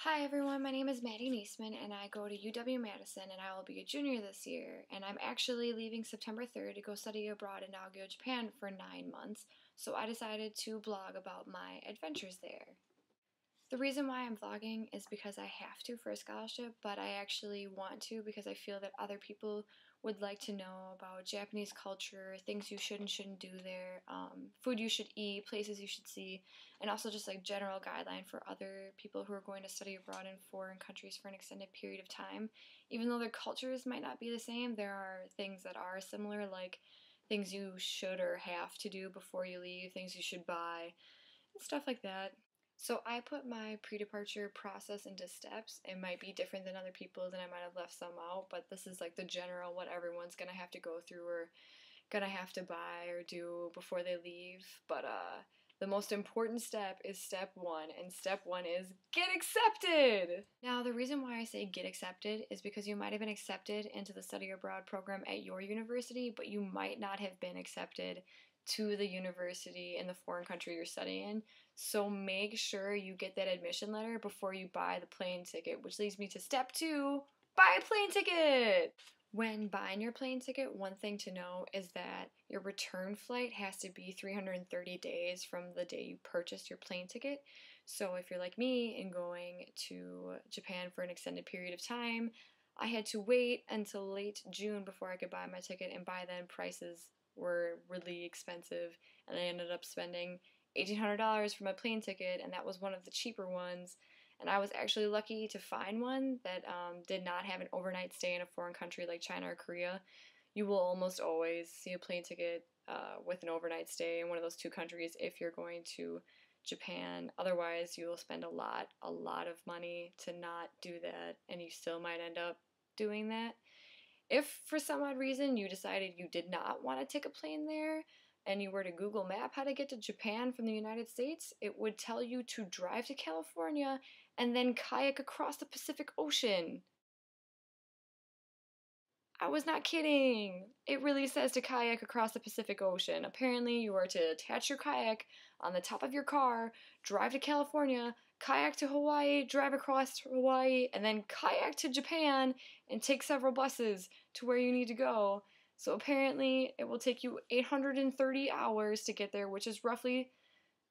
Hi everyone, my name is Maddie Nesemann and I go to UW-Madison and I will be a junior this year. And I'm actually leaving September 3rd to go study abroad in Nagoya, Japan for 9 months, so I decided to blog about my adventures there. The reason why I'm vlogging is because I have to for a scholarship, but I actually want to because I feel that other people would like to know about Japanese culture, things you should and shouldn't do there, food you should eat, places you should see, and also just like general guideline for other people who are going to study abroad in foreign countries for an extended period of time. Even though their cultures might not be the same, there are things that are similar, like things you should or have to do before you leave, things you should buy, and stuff like that. So I put my pre-departure process into steps. It might be different than other people's and I might have left some out, but this is like the general what everyone's gonna have to go through or gonna have to buy or do before they leave. But the most important step is step one, and step one is get accepted! Now, the reason why I say get accepted is because you might have been accepted into the study abroad program at your university, but you might not have been accepted to the university in the foreign country you're studying in. So make sure you get that admission letter before you buy the plane ticket, which leads me to step two, buy a plane ticket! When buying your plane ticket, one thing to know is that your return flight has to be 330 days from the day you purchased your plane ticket. So if you're like me and going to Japan for an extended period of time, I had to wait until late June before I could buy my ticket, and by then prices were really expensive, and I ended up spending $1,800 for my plane ticket, and that was one of the cheaper ones. And I was actually lucky to find one that did not have an overnight stay in a foreign country like China or Korea. You will almost always see a plane ticket with an overnight stay in one of those two countries if you're going to Japan. Otherwise, you will spend a lot of money to not do that, and you still might end up doing that. If for some odd reason you decided you did not want to take a plane there and you were to Google Map how to get to Japan from the United States, it would tell you to drive to California and then kayak across the Pacific Ocean. I was not kidding. It really says to kayak across the Pacific Ocean. Apparently, you are to attach your kayak on the top of your car, drive to California, kayak to Hawaii, drive across Hawaii, and then kayak to Japan and take several buses to where you need to go. So apparently, it will take you 830 hours to get there, which is roughly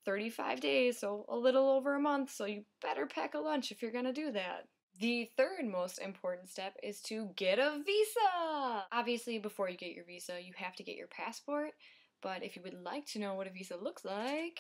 35 days, so a little over a month. So you better pack a lunch if you're gonna do that. The third most important step is to get a visa! Obviously, before you get your visa, you have to get your passport, but if you would like to know what a visa looks like,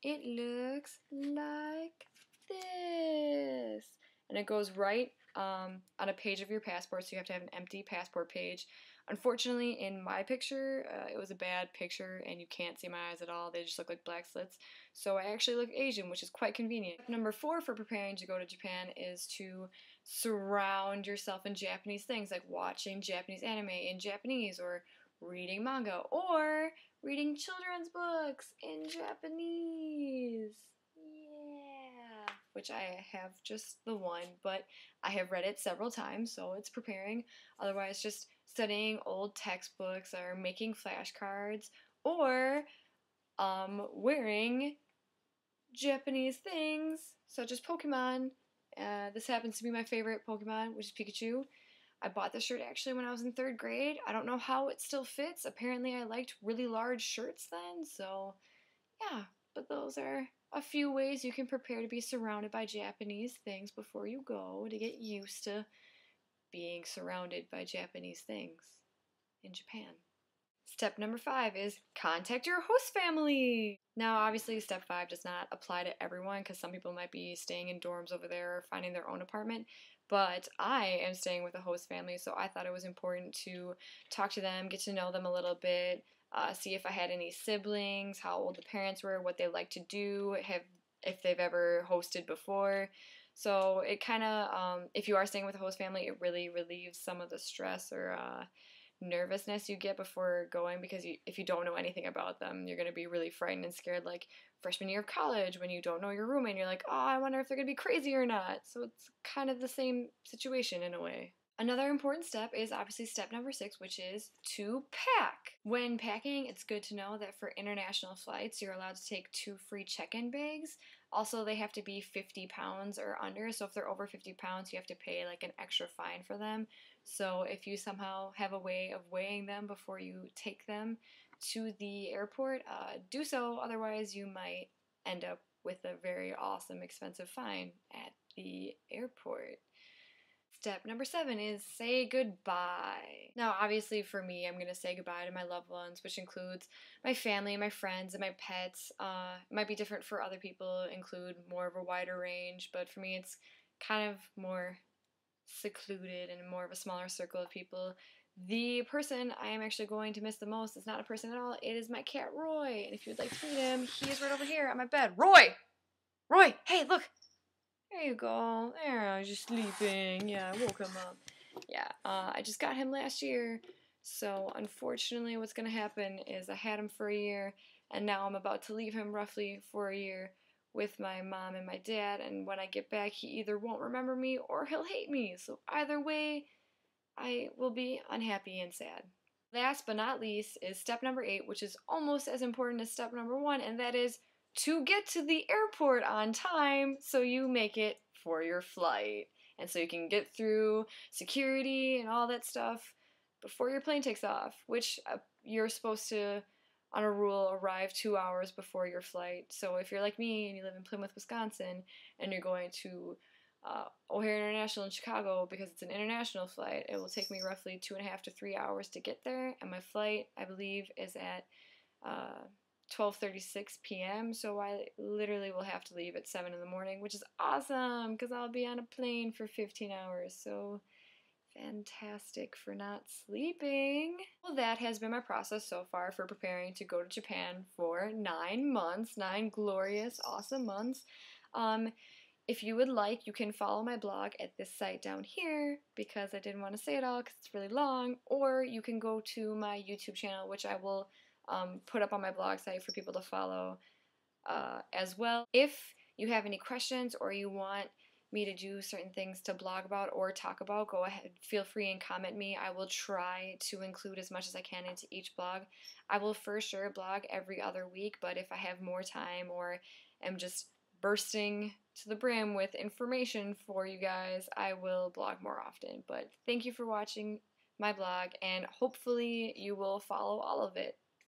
it looks like this. And it goes right on a page of your passport, so you have to have an empty passport page. Unfortunately, in my picture, it was a bad picture and you can't see my eyes at all. They just look like black slits. So I actually look Asian, which is quite convenient. Number 4 for preparing to go to Japan is to surround yourself in Japanese things, like watching Japanese anime in Japanese, or reading manga, or reading children's books in Japanese. Yeah. Which I have just the one, but I have read it several times, so it's preparing. Otherwise, just studying old textbooks or making flashcards, or wearing Japanese things, such as Pokemon. This happens to be my favorite Pokemon, which is Pikachu. I bought this shirt actually when I was in 3rd grade. I don't know how it still fits. Apparently I liked really large shirts then, so yeah. But those are a few ways you can prepare to be surrounded by Japanese things before you go, to get used to being surrounded by Japanese things in Japan. Step number 5 is contact your host family. Now, obviously, step 5 does not apply to everyone because some people might be staying in dorms over there or finding their own apartment, but I am staying with a host family, so I thought it was important to talk to them, get to know them a little bit, see if I had any siblings, how old the parents were, what they like to do, if they've ever hosted before. So it kind of, if you are staying with a host family, it really relieves some of the stress or nervousness you get before going, because if you don't know anything about them, you're going to be really frightened and scared, like freshman year of college when you don't know your roommate and you're like, oh, I wonder if they're going to be crazy or not. So it's kind of the same situation in a way. Another important step is obviously step number 6, which is to pack. When packing, it's good to know that for international flights, you're allowed to take 2 free check-in bags. Also, they have to be 50 pounds or under. So if they're over 50 pounds, you have to pay like an extra fine for them. So if you somehow have a way of weighing them before you take them to the airport, do so. Otherwise, you might end up with a very awesome, expensive fine at the airport. Step number 7 is say goodbye. Now, obviously, for me, I'm going to say goodbye to my loved ones, which includes my family, my friends, and my pets. It might be different for other people, include more of a wider range, but for me, it's kind of more secluded and more of a smaller circle of people. The person I am actually going to miss the most is not a person at all. It is my cat, Roy. And if you would like to meet him, he is right over here on my bed. Roy! Roy! Hey, look! There you go. There, I was just sleeping. Yeah, I woke him up. Yeah, I just got him last year. So, unfortunately, what's going to happen is I had him for a year, and now I'm about to leave him roughly for a year with my mom and my dad. And when I get back, he either won't remember me or he'll hate me. So, either way, I will be unhappy and sad. Last but not least is step number 8, which is almost as important as step number 1, and that is to get to the airport on time so you make it for your flight. And so you can get through security and all that stuff before your plane takes off, which you're supposed to, on a rule, arrive 2 hours before your flight. So if you're like me and you live in Plymouth, Wisconsin, and you're going to O'Hare International in Chicago, because it's an international flight, it will take me roughly 2.5 to 3 hours to get there, and my flight, I believe, is at 12:36 p.m. So I literally will have to leave at 7 in the morning, which is awesome because I'll be on a plane for 15 hours. So fantastic for not sleeping. Well, that has been my process so far for preparing to go to Japan for 9 months, 9 glorious, awesome months. If you would like, you can follow my blog at this site down here because I didn't want to say it all because it's really long, or you can go to my YouTube channel, which I will put up on my blog site for people to follow as well. If you have any questions or you want me to do certain things to blog about or talk about, go ahead, feel free and comment me. I will try to include as much as I can into each blog. I will for sure blog every other week, but if I have more time or am just bursting to the brim with information for you guys, I will blog more often. But thank you for watching my blog, and hopefully you will follow all of it.